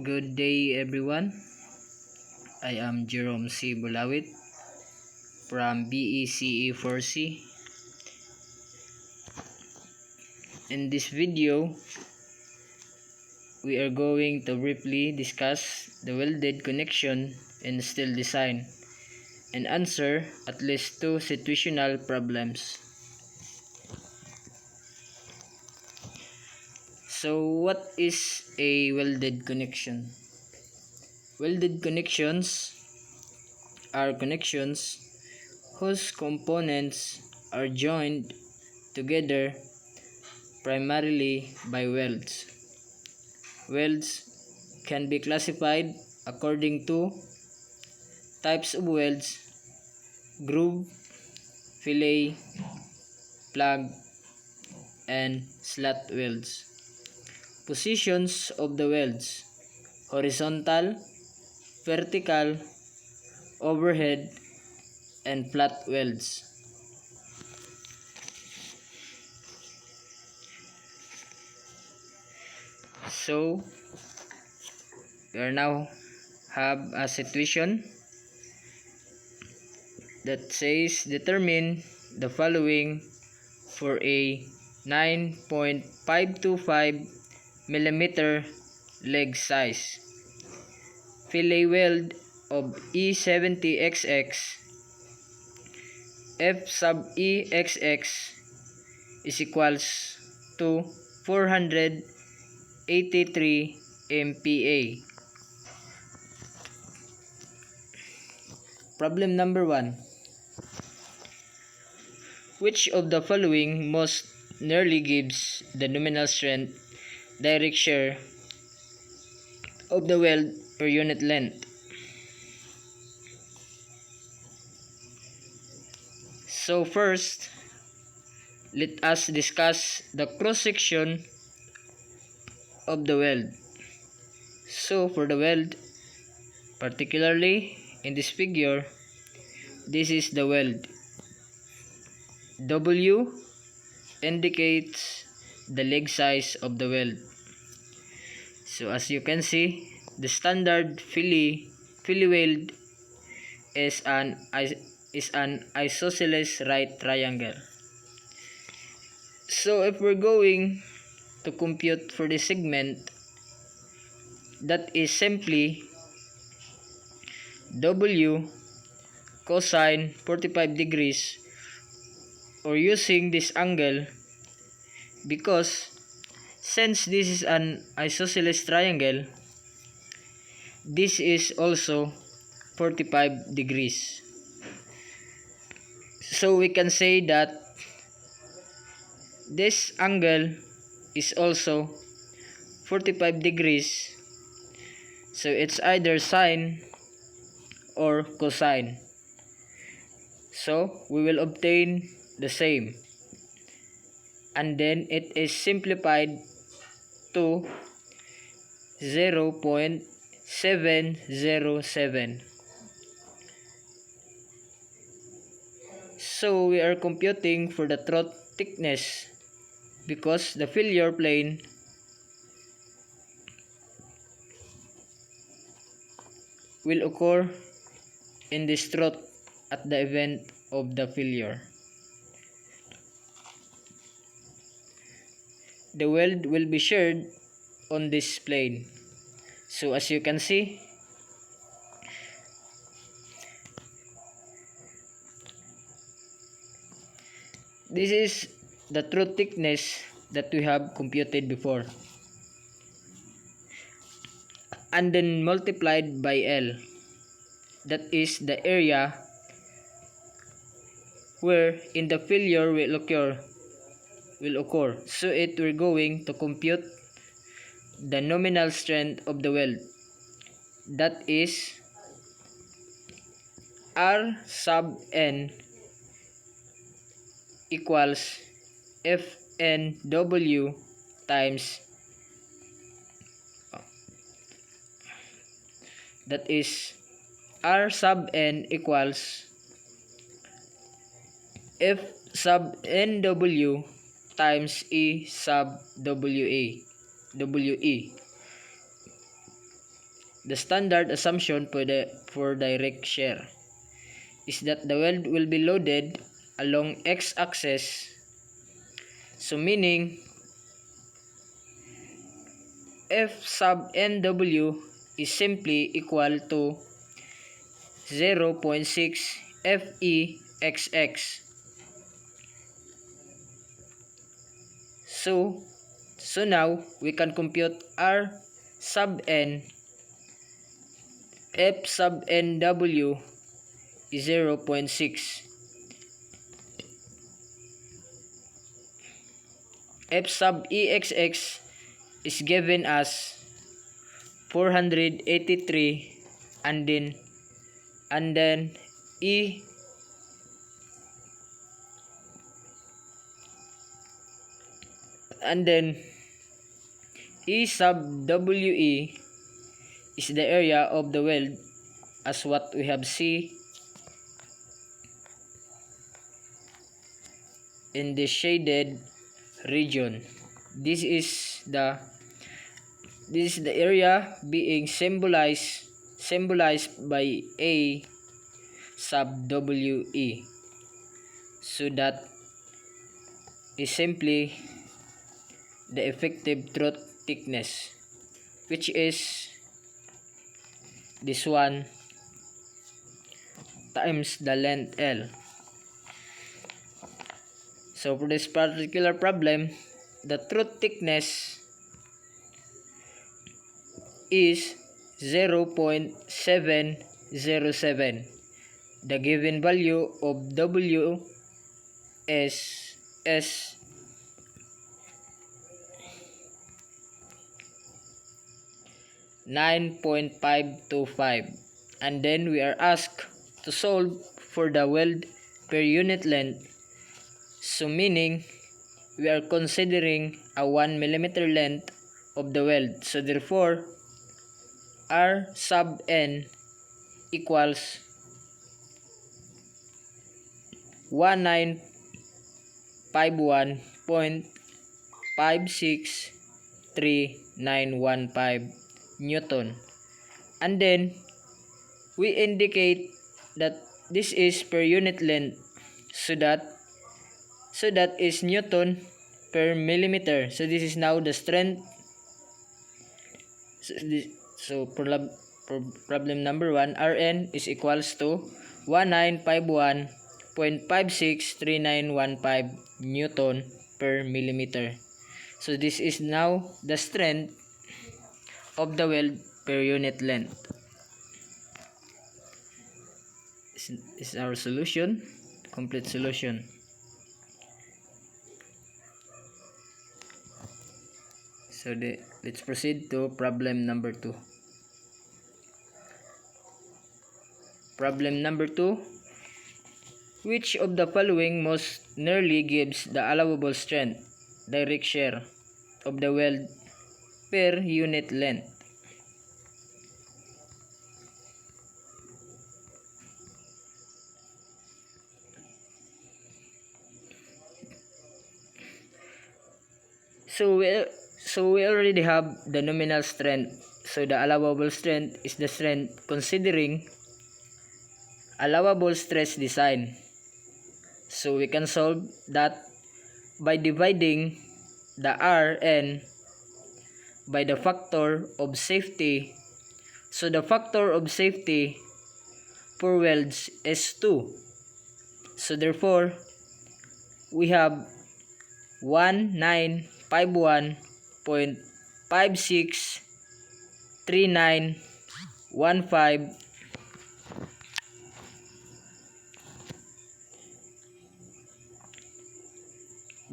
Good day everyone. I am Jerome C. Bulawit from BECE4C. In this video, we are going to briefly discuss the welded connection in steel design and answer at least two situational problems. So what is a welded connection? Welded connections are connections whose components are joined together primarily by welds. Welds can be classified according to types of welds: groove, fillet, plug, and slot welds. Positions of the welds: horizontal, vertical, overhead, and flat welds. So we are now have a situation that says determine the following for a 9.525 millimeter leg size. Fillet weld of E70XX, F sub EXX is equals to 483 MPa. Problem number 1. Which of the following most nearly gives the nominal strength direct shear of the weld per unit length? So first, let us discuss the cross section of the weld. So for the weld, particularly in this figure, this is the weld. W indicates the leg size of the weld. So as you can see, the standard fillet weld is an isosceles right triangle. So if we're going to compute for the segment, that is simply W cosine 45 degrees, or using this angle, because since this is an isosceles triangle, this is also 45 degrees. So we can say that this angle is also 45 degrees. So it's either sine or cosine. So we will obtain the same, and then it is simplified to 0.707. So we are computing for the throat thickness, because the failure plane will occur in this throat at the event of the failure. The weld will be sheared on this plane. So as you can see, this is the true thickness that we have computed before, and then multiplied by L. That is the area where in the failure will occur. So we're going to compute the nominal strength of the weld. That is R sub N equals FNW times, that is R sub N equals F sub NW times E sub WE. The standard assumption for direct shear is that the weld will be loaded along x-axis. So meaning F sub NW is simply equal to 0.6 FEXX. So now we can compute R sub N. F sub NW is 0.6. F sub EXX is given as 483, and then E sub WE is the area of the weld, as what we have seen in the shaded region. This is the area being symbolized by A sub WE. So that is simply the effective throat thickness, which is this one times the length L. So for this particular problem, the throat thickness is 0.707. The given value of W is 9.525, and then we are asked to solve for the weld per unit length. So meaning we are considering a 1 mm length of the weld. So therefore R sub N equals 1951.56391.5 Newton, and then we indicate that this is per unit length, so that is Newton per millimeter. So this is now the strength. So problem number 1, Rn is equals to 1951.563915 Newton per millimeter. So this is now the strength of the weld per unit length. This is our solution, complete solution. So let's proceed to problem number 2. Problem number 2. Which of the following most nearly gives the allowable strength, direct shear, of the weld per unit length? So we already have the nominal strength. So the allowable strength is the strength considering allowable stress design. So we can solve that by dividing the Rn by the factor of safety. So the factor of safety for welds is 2. So therefore we have 1951.563915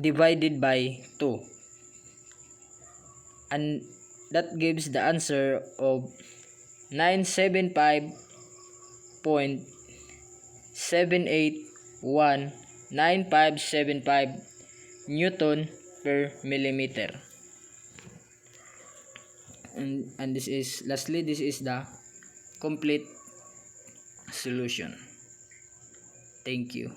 divided by 2, and that gives the answer of 975.7819575 Newton per millimeter. And this is lastly, this is the complete solution. Thank you.